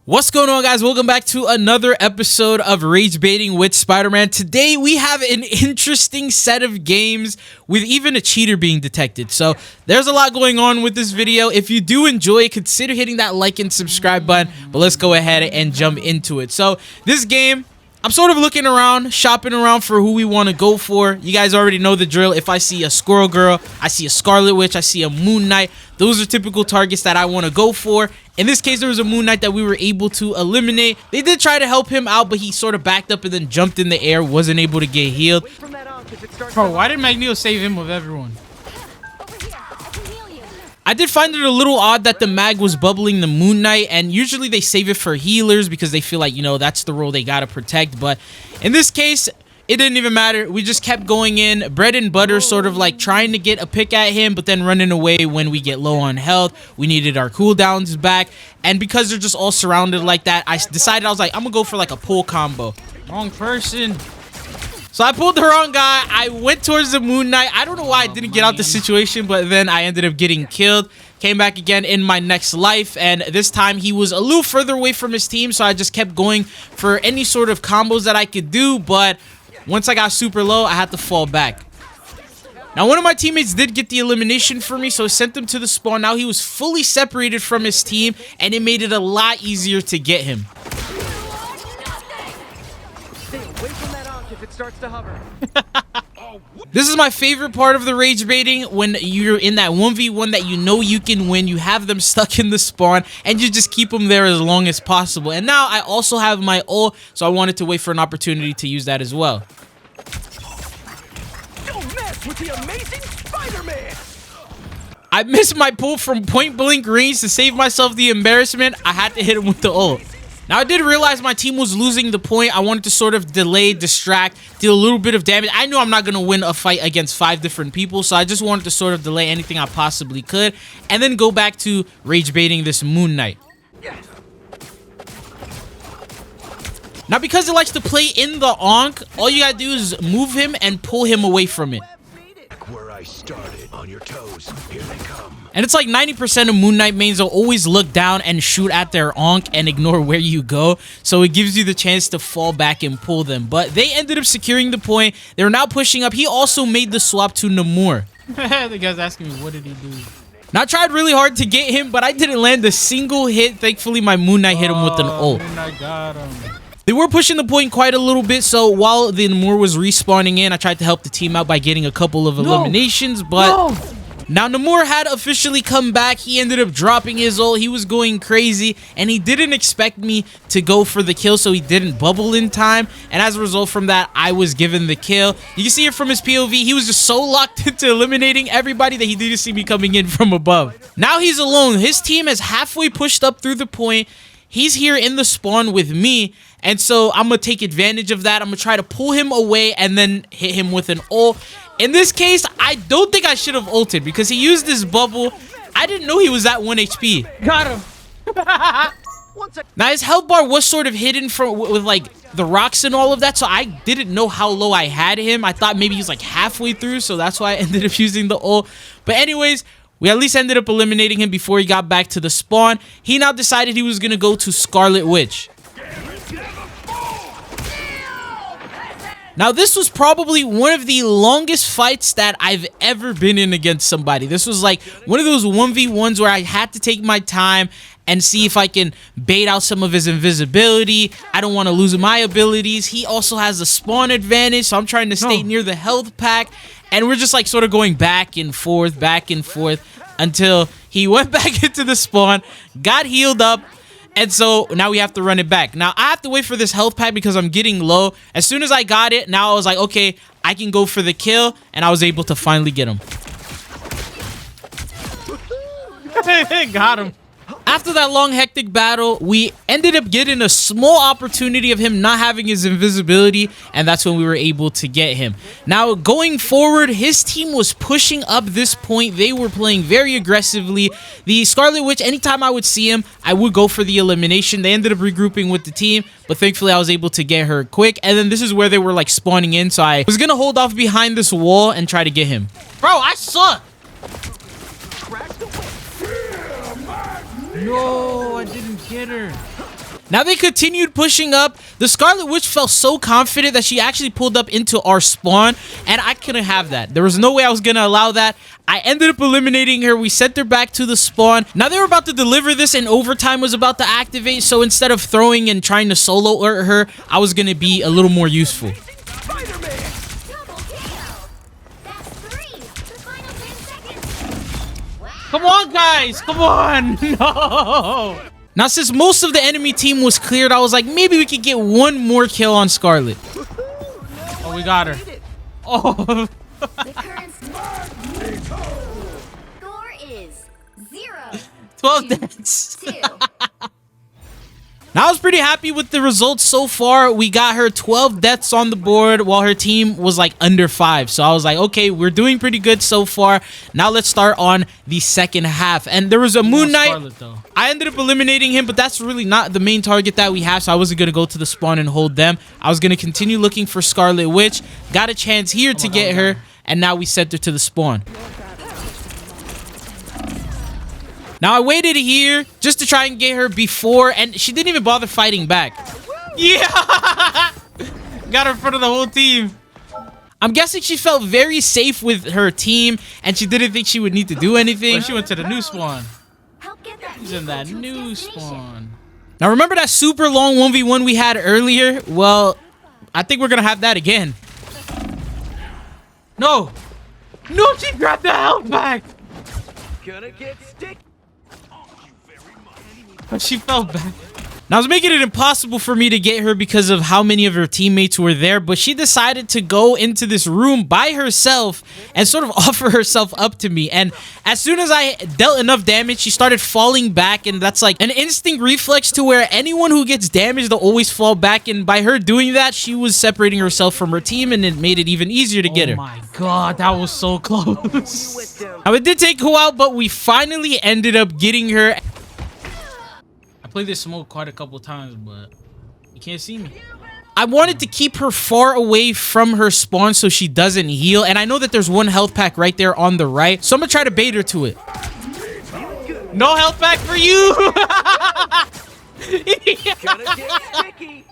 What's going on, guys? Welcome back to another episode of Ragebaiting with Spider-Man. Today we have an interesting set of games with even a cheater being detected. So there's a lot going on with this video. If you do enjoy it, consider hitting that like and subscribe button. But let's go ahead and jump into it. So this game, I'm sort of looking around, shopping around for who we want to go for. You guys already know the drill. If I see a Squirrel Girl, I see a Scarlet Witch, I see a Moon Knight, those are typical targets that I want to go for. In this case, there was a Moon Knight that we were able to eliminate. They did try to help him out, but he sort of backed up and then jumped in the air, wasn't able to get healed. Bro, why did Magneto save him with everyone? I did find it a little odd that the mag was bubbling the Moon Knight, and usually they save it for healers because they feel like, you know, that's the role they gotta protect. But in this case, it didn't even matter. We just kept going in, bread and butter, sort of like trying to get a pick at him, but then running away when we get low on health. We needed our cooldowns back, and because they're just all surrounded like that, I decided, I was like, I'm gonna go for like a pull combo. Wrong person. So I pulled the wrong guy. I went towards the Moon Knight. I don't know why I didn't get out the situation, but then I ended up getting killed. Came back again in my next life, and this time he was a little further away from his team, so I just kept going for any sort of combos that I could do, but once I got super low, I had to fall back. Now, one of my teammates did get the elimination for me, so I sent him to the spawn. Now he was fully separated from his team, and it made it a lot easier to get him. Starts to hover. This is my favorite part of the rage baiting, when you're in that 1v1 that you know you can win. You have them stuck in the spawn and you just keep them there as long as possible. And now I also have my ult, so I wanted to wait for an opportunity to use that as well. Don't mess with the amazing Spider-Man. I missed my pull from point blank range. To save myself the embarrassment, I had to hit him with the ult. Now, I did realize my team was losing the point. I wanted to sort of delay, distract, deal a little bit of damage. I knew I'm not going to win a fight against 5 different people, so I just wanted to sort of delay anything I possibly could, and then go back to rage baiting this Moon Knight. Now, because it likes to play in the Ankh, all you gotta do is move him and pull him away from it. Where I started, on your toes, here they come. And it's like 90% of Moon Knight mains will always look down and shoot at their Ankh and ignore where you go. So it gives you the chance to fall back and pull them. But they ended up securing the point. They're now pushing up. He also made the swap to Namor. The guy's asking me, what did he do? Now, I tried really hard to get him, but I didn't land a single hit. Thankfully, my Moon Knight hit him with an ult. Moon Knight got him. They were pushing the point quite a little bit, so while the Namor was respawning in, I tried to help the team out by getting a couple of eliminations, but now Namor had officially come back. He ended up dropping his ult. He was going crazy, and he didn't expect me to go for the kill, so he didn't bubble in time, and as a result from that, I was given the kill. You can see it from his POV. He was just so locked into eliminating everybody that he didn't see me coming in from above. Now he's alone. His team has halfway pushed up through the point. He's here in the spawn with me, and so I'm going to take advantage of that. I'm going to try to pull him away and then hit him with an ult. In this case, I don't think I should have ulted because he used this bubble. I didn't know he was at 1 HP. Got him. Now, his health bar was sort of hidden with like the rocks and all of that, so I didn't know how low I had him. I thought maybe he was like halfway through, so that's why I ended up using the ult. But anyways, we at least ended up eliminating him before he got back to the spawn. He now decided he was going to go to Scarlet Witch. Now, this was probably one of the longest fights that I've ever been in against somebody. This was like one of those 1v1s where I had to take my time and see if I can bait out some of his invisibility. I don't want to lose my abilities. He also has a spawn advantage, so I'm trying to stay near the health pack. And we're just like sort of going back and forth until he went back into the spawn, got healed up, and so now we have to run it back. Now, I have to wait for this health pack because I'm getting low. As soon as I got it, now I was like, okay, I can go for the kill, and I was able to finally get him. Got him. After that long, hectic battle, we ended up getting a small opportunity of him not having his invisibility, and that's when we were able to get him. Now, going forward, his team was pushing up this point. They were playing very aggressively. The Scarlet Witch, anytime I would see him, I would go for the elimination. They ended up regrouping with the team, but thankfully I was able to get her quick. And then this is where they were like spawning in, so I was going to hold off behind this wall and try to get him. Bro, I suck. No, I didn't get her. Now they continued pushing up. The Scarlet Witch felt so confident that she actually pulled up into our spawn, and I couldn't have that. There was no way I was gonna allow that. I ended up eliminating her. We sent her back to the spawn. Now they were about to deliver this, and overtime was about to activate, so instead of throwing and trying to solo ult her, I was gonna be a little more useful. Spider-Man! Double kill. That's 3. The final 10 seconds. Wow. Come on, guys. Come on. No. Now, since most of the enemy team was cleared, I was like, maybe we could get one more kill on Scarlet. Oh, we got her. Oh. The current score is 0. 12 deaths. 2. Now, I was pretty happy with the results so far. We got her 12 deaths on the board while her team was like under 5. So I was like, okay, we're doing pretty good so far. Now let's start on the second half. And there was a Moon Knight. Scarlet, though. I ended up eliminating him, but that's really not the main target that we have. So I wasn't going to go to the spawn and hold them. I was going to continue looking for Scarlet Witch. Got a chance here to get her. And now we sent her to the spawn. Now, I waited here just to try and get her before, and she didn't even bother fighting back. Yeah. Got her in front of the whole team. I'm guessing she felt very safe with her team, and she didn't think she would need to do anything. Well, she went to the new spawn. Help get that She's in that vehicle to new its destination. spawn. Now, remember that super long 1v1 we had earlier? Well, I think we're going to have that again. No. No, she grabbed the health back. Gonna get sticky. But she fell back. Now, I was making it impossible for me to get her because of how many of her teammates were there, but she decided to go into this room by herself and sort of offer herself up to me. And as soon as I dealt enough damage, she started falling back, and that's like an instinct reflex to where anyone who gets damaged, they'll always fall back. And by her doing that, she was separating herself from her team, and it made it even easier to get her. Oh my god, that was so close. Now, it did take a while, but we finally ended up getting her. I played this smoke quite a couple times, but you can't see me. I wanted to keep her far away from her spawn so she doesn't heal. And I know that there's one health pack right there on the right. So I'm going to try to bait her to it. No health back for you. Gonna get sticky.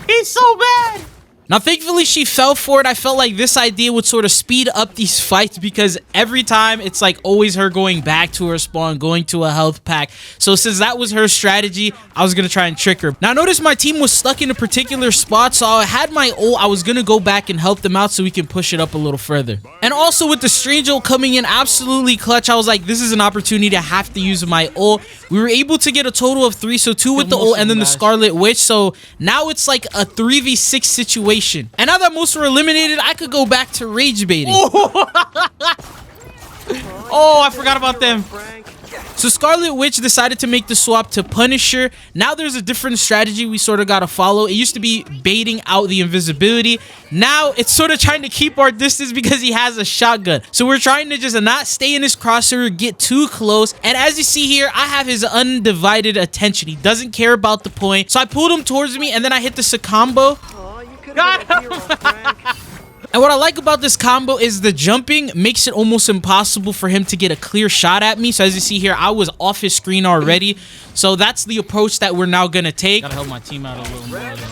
He's so bad. Now, thankfully, she fell for it. I felt like this idea would sort of speed up these fights because every time it's like always her going back to her spawn, going to a health pack. So since that was her strategy, I was going to try and trick her. Now, notice my team was stuck in a particular spot. So I had my ult. I was going to go back and help them out so we can push it up a little further. And also with the strange ult coming in absolutely clutch, I was like, this is an opportunity to have to use my ult. We were able to get a total of 3. So 2 with the ult and then the Scarlet Witch. So now it's like a 3v6 situation. And now that most were eliminated, I could go back to rage baiting. Oh, I forgot about them. So Scarlet Witch decided to make the swap to Punisher. Now there's a different strategy we sort of got to follow. It used to be baiting out the invisibility. Now it's sort of trying to keep our distance because he has a shotgun. So we're trying to just not stay in his crosshair, get too close. And as you see here, I have his undivided attention. He doesn't care about the point. So I pulled him towards me and then I hit the combo. Got him. And what I like about this combo is the jumping makes it almost impossible for him to get a clear shot at me. So as you see here, I was off his screen already. So that's the approach that we're now going to take. Gotta help my team out a little more, though.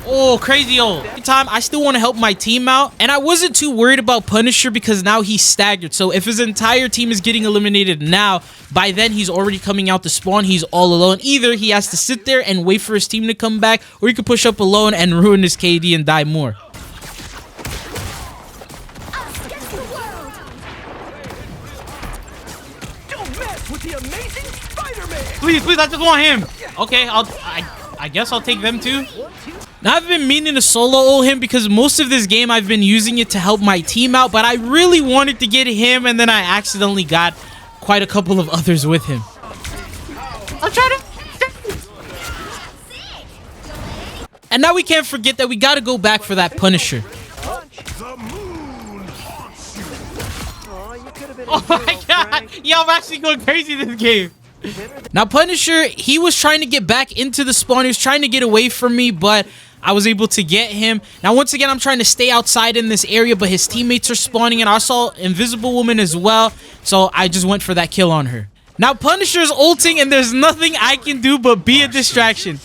Oh, crazy ult. Time I still want to help my team out, and I wasn't too worried about Punisher because now he's staggered. So if his entire team is getting eliminated now, by then he's already coming out to spawn. He's all alone. Either he has to sit there and wait for his team to come back, or he could push up alone and ruin his KD and die more. Don't mess with the amazing Spider-Man. Please, I just want him. Okay, I guess I'll take them too. Now, I've been meaning to solo ult him because most of this game I've been using it to help my team out, but I really wanted to get him, and then I accidentally got quite a couple of others with him. I'm trying to. And now we can't forget that we got to go back for that Punisher. Oh my god! Yo, I'm actually going crazy this game. Now, Punisher, he was trying to get back into the spawn. He was trying to get away from me, but I was able to get him. Now, once again, I'm trying to stay outside in this area, but his teammates are spawning, and I saw Invisible Woman as well, so I just went for that kill on her. Now Punisher's ulting and there's nothing I can do but be a distraction.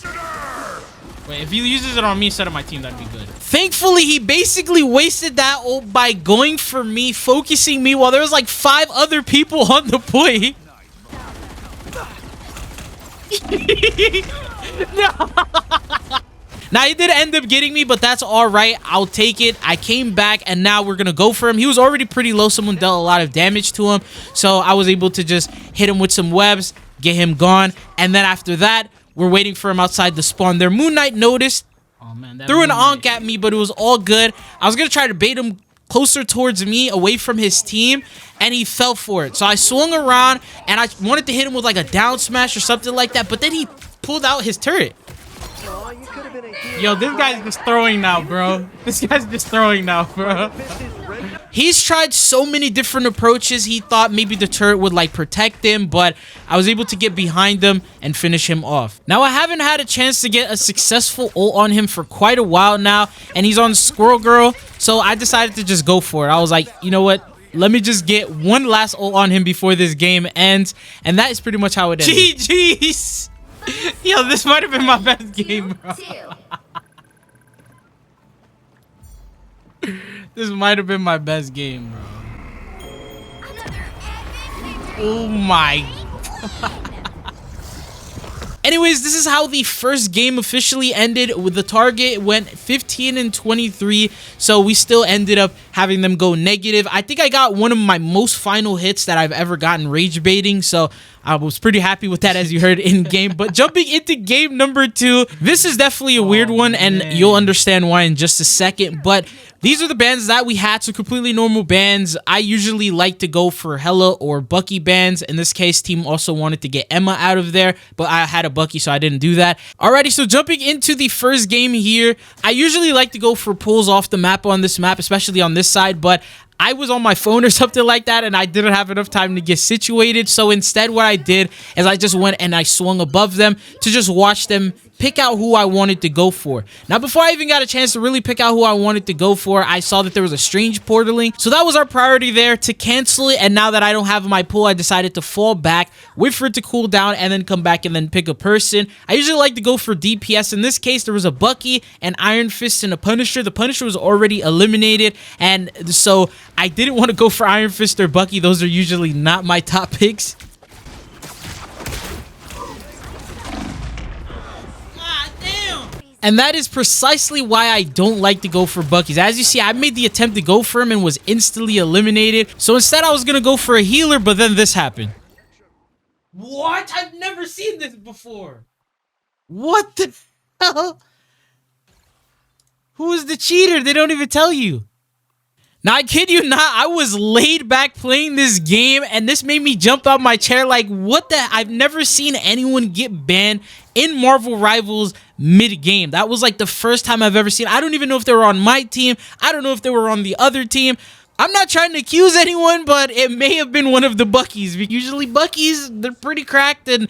Wait, if he uses it on me instead of my team, that'd be good. Thankfully, he basically wasted that ult by going for me, focusing me while there was like 5 other people on the point. Now, he did end up getting me, but that's all right. I'll take it. I came back, and now we're going to go for him. He was already pretty low. Someone dealt a lot of damage to him, so I was able to just hit him with some webs, get him gone, and then after that, we're waiting for him outside the spawn there. Moon Knight noticed, Oh, man, that threw an Moon Knight. onk at me, but it was all good. I was going to try to bait him closer towards me, away from his team, and he fell for it. So I swung around, and I wanted to hit him with like a down smash or something like that, but then he pulled out his turret. Aw, you could have been a hero. Yo, this guy's just throwing now, bro. This guy's just throwing now, bro. Fist is ready. He's tried so many different approaches. He thought maybe the turret would like protect him, but I was able to get behind him and finish him off. Now, I haven't had a chance to get a successful ult on him for quite a while now, and he's on Squirrel Girl, so I decided to just go for it. I was like, you know what? Let me just get one last ult on him before this game ends, and that is pretty much how it ended. GG's. Yo, this might have been my best game, bro. 2. This might have been my best game, bro. Another epic victory. Oh my. Anyways, this is how the first game officially ended. With the target went 15 and 23, so we still ended up having them go negative. I think I got one of my most final hits that I've ever gotten rage baiting, so I was pretty happy with that, as you heard in game. But jumping into game number 2, this is definitely a weird one, and man. you'll understand why in just a second. But these are the bans that we had, so completely normal bans. I usually like to go for Hella or Bucky bans. In this case, team also wanted to get Emma out of there, but I had a Bucky, so I didn't do that. Alrighty, so jumping into the first game here, I usually like to go for pulls off the map on this map, especially on this side, but I was on my phone or something like that, and I didn't have enough time to get situated. So instead, what I did is I just went and I swung above them to just watch them pick out who I wanted to go for. Now, before I even got a chance to really pick out who I wanted to go for, I saw that there was a strange portaling. So that was our priority there, to cancel it. And now that I don't have my pull, I decided to fall back, wait for it to cool down, and then come back and then pick a person. I usually like to go for DPS. In this case, there was a Bucky, an Iron Fist, and a Punisher. The Punisher was already eliminated, and so I didn't want to go for Iron Fist or Bucky. Those are usually not my top picks. And that is precisely why I don't like to go for Bucky's. As you see, I made the attempt to go for him and was instantly eliminated. So instead, I was going to go for a healer, but then this happened. What? I've never seen this before. What the hell? Who is the cheater? They don't even tell you. Now, I kid you not, I was laid back playing this game, and this made me jump out my chair like, what the? I've never seen anyone get banned in Marvel Rivals mid-game. That was like the first time I've ever seen. I don't even know if they were on my team. I don't know if they were on the other team. I'm not trying to accuse anyone, but it may have been one of the Buckies. Usually Buckies, they're pretty cracked, and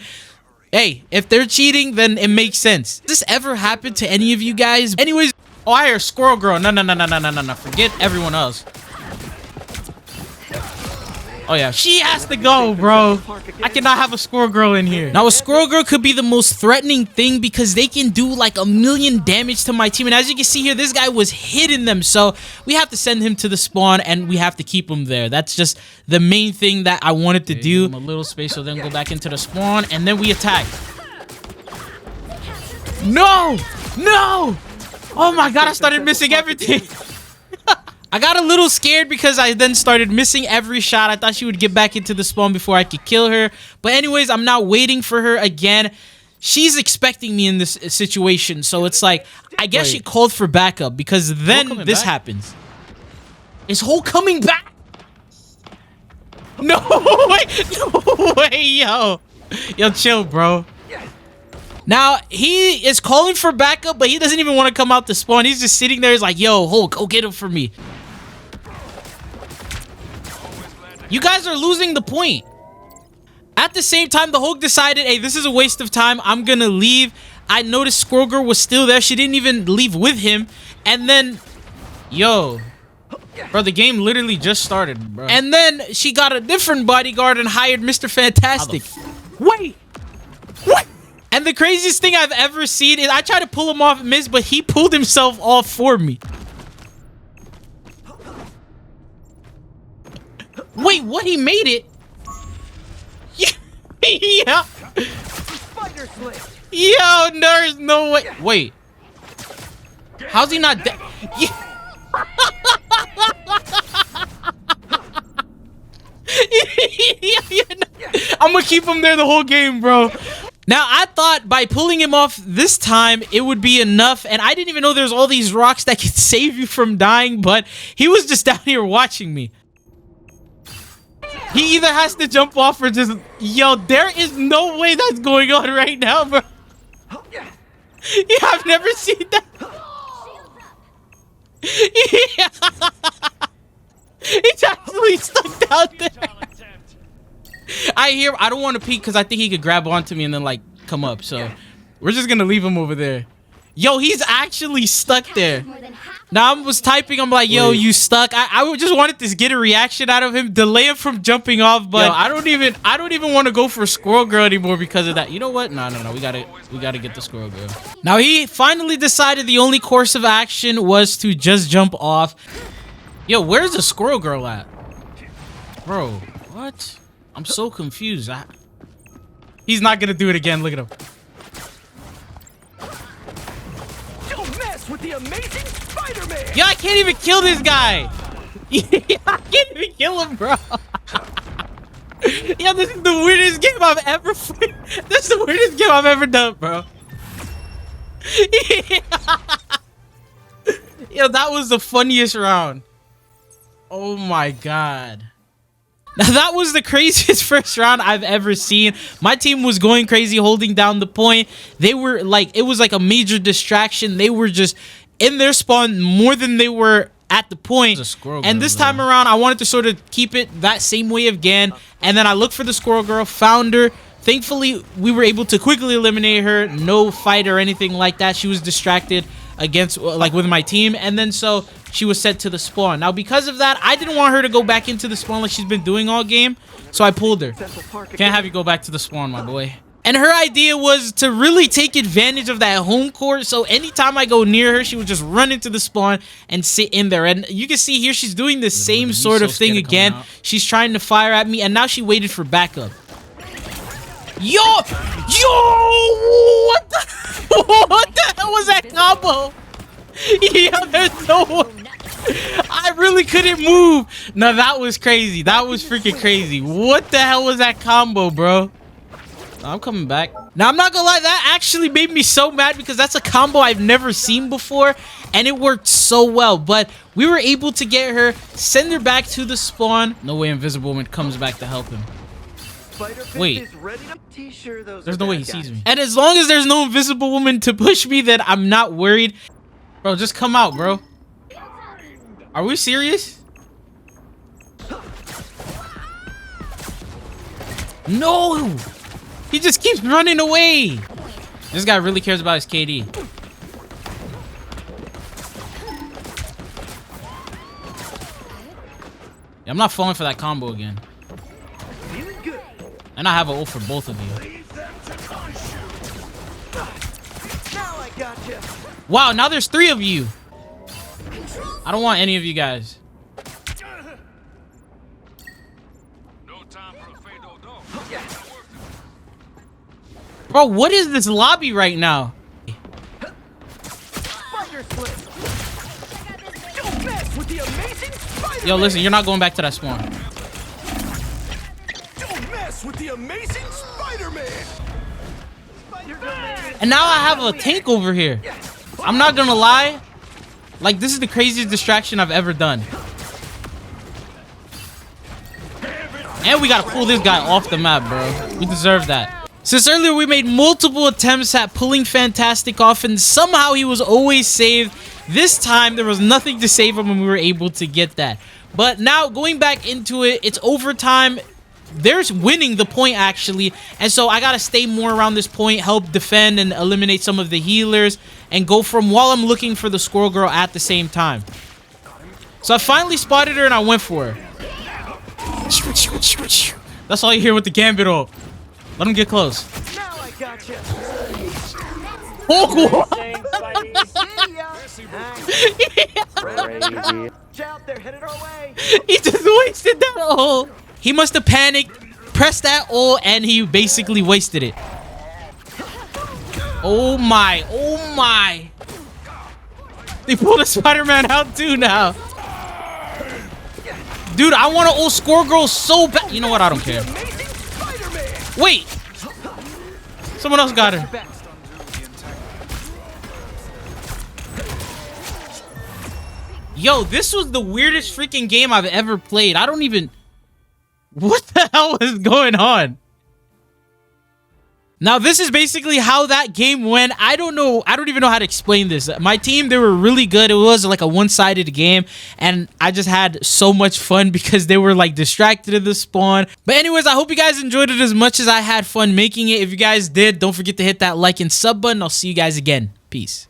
hey, if they're cheating, then it makes sense. Does this ever happen to any of you guys? Anyways, Oh, I hear Squirrel Girl. No. Forget everyone else. Oh, yeah. She has to go, bro. I cannot have a Squirrel Girl in here. now a Squirrel Girl could be the most threatening thing because they can do like 1,000,000 damage to my team. And as you can see here, this guy was hitting them. So we have to send him to the spawn and we have to keep him there. That's just the main thing that I wanted to do. Give him a little space so then go back into the spawn and then we attack. No! No! Oh my god, I started missing everything. I got a little scared because I then started missing every shot. I thought she would get back into the spawn before I could kill her. But anyways, I'm now waiting for her again. She's expecting me in this situation. So it's like, I guess she called for backup because then this happens. Is Hole coming back? No way. No way, yo. Yo, chill, bro. Now, he is calling for backup, but he doesn't even want to come out the spawn. He's just sitting there. He's like, yo, Hulk, go get him for me. You guys are losing the point. At the same time, the Hulk decided, hey, this is a waste of time. I'm going to leave. I noticed Squirrel Girl was still there. She didn't even leave with him. And then, yo, Bro, the game literally just started, bro. And then she got a different bodyguard and hired Mr. Fantastic. Wait. What? And the craziest thing I've ever seen is I tried to pull him off, miss, but he pulled himself off for me. Wait, what? He made it? Yeah. Spider Slam. Yo, there's no way. Wait. How's he not dead? I'm gonna keep him there the whole game, bro. Now, I thought by pulling him off this time, it would be enough. And I didn't even know there's all these rocks that could save you from dying. But he was just down here watching me. He either has to jump off or just... Yo, there is no way that's going on right now, bro. Yeah, I've never seen that. He's actually stuck down there. I don't want to peek because I think he could grab onto me and then like come up. So we're just gonna leave him over there. Yo, he's actually stuck there. Now I was typing. I'm like, yo, you stuck. I just wanted to get a reaction out of him, delay him from jumping off. But yo, I don't even want to go for Squirrel Girl anymore because of that. You know what? No. We gotta get the Squirrel Girl. Now he finally decided the only course of action was to just jump off. Yo, where's the Squirrel Girl at? Bro, what? I'm so confused. He's not gonna do it again. Look at him. Don't mess with the amazing Spider-Man. Yo, I can't even kill this guy. I can't even kill him, bro. Yo, this is the weirdest game I've ever played. This is the weirdest game I've ever done, bro. Yo, that was the funniest round. Oh my god. Now that was the craziest first round I've ever seen. My team was going crazy holding down the point. They were like, it was like a major distraction. They were just in their spawn more than they were at the point. And this time around, I wanted to sort of keep it that same way again. And then I looked for the Squirrel Girl, found her. Thankfully, we were able to quickly eliminate her. No fight or anything like that. She was distracted against like with my team, and then so she was sent to the spawn. Now because of that, I didn't want her to go back into the spawn like she's been doing all game, so I pulled her. Can't have you go back to the spawn, my boy. And her idea was to really take advantage of that home court, so anytime I go near her, she would just run into the spawn and sit in there. And you can see here she's doing the same sort of thing again. She's trying to fire at me, and now she waited for backup. Yo, what the hell was that combo? Yeah, there's no way. I really couldn't move. No, that was crazy. That was freaking crazy. What the hell was that combo, bro? I'm coming back. Now, I'm not gonna lie, that actually made me so mad because that's a combo I've never seen before, and it worked so well. But we were able to get her, send her back to the spawn. No way Invisible Woman comes back to help him. Wait, there's no way he sees me. And as long as there's no Invisible Woman to push me, then I'm not worried. Bro, just come out, bro. Are we serious? No! He just keeps running away. This guy really cares about his KD. Yeah, I'm not falling for that combo again. And I have an ult for both of you. Wow, now there's 3 of you. I don't want any of you guys. Bro, what is this lobby right now? Yo, listen, you're not going back to that spawn. With the amazing Spider-Man. And now I have a tank over here. I'm not gonna lie. Like, this is the craziest distraction I've ever done. And we gotta pull this guy off the map, bro. We deserve that. Since earlier we made multiple attempts at pulling Fantastic off, and somehow he was always saved. This time there was nothing to save him and we were able to get that. But now going back into it, it's overtime. There's winning the point actually, and so I gotta stay more around this point, help defend and eliminate some of the healers, and go from while I'm looking for the Squirrel Girl at the same time. So I finally spotted her and I went for her. That's all you hear with the Gambit ult. Let him get close. Now I gotcha. Oh, Out there, headed our way. he just wasted that ult. He must have panicked, pressed that ult, and he basically wasted it. Oh my, oh my. They pulled a Spider-Man out too now. Dude, I want to ult Score Girl so bad. You know what? I don't care. Amazing Spider-Man. Wait. Someone else got her. Yo, this was the weirdest freaking game I've ever played. I don't even... What the hell is going on? Now, this is basically how that game went. I don't know. I don't even know how to explain this. My team, they were really good. It was like a one-sided game. And I just had so much fun because they were like distracted in the spawn. But anyways, I hope you guys enjoyed it as much as I had fun making it. If you guys did, don't forget to hit that like and sub button. I'll see you guys again. Peace.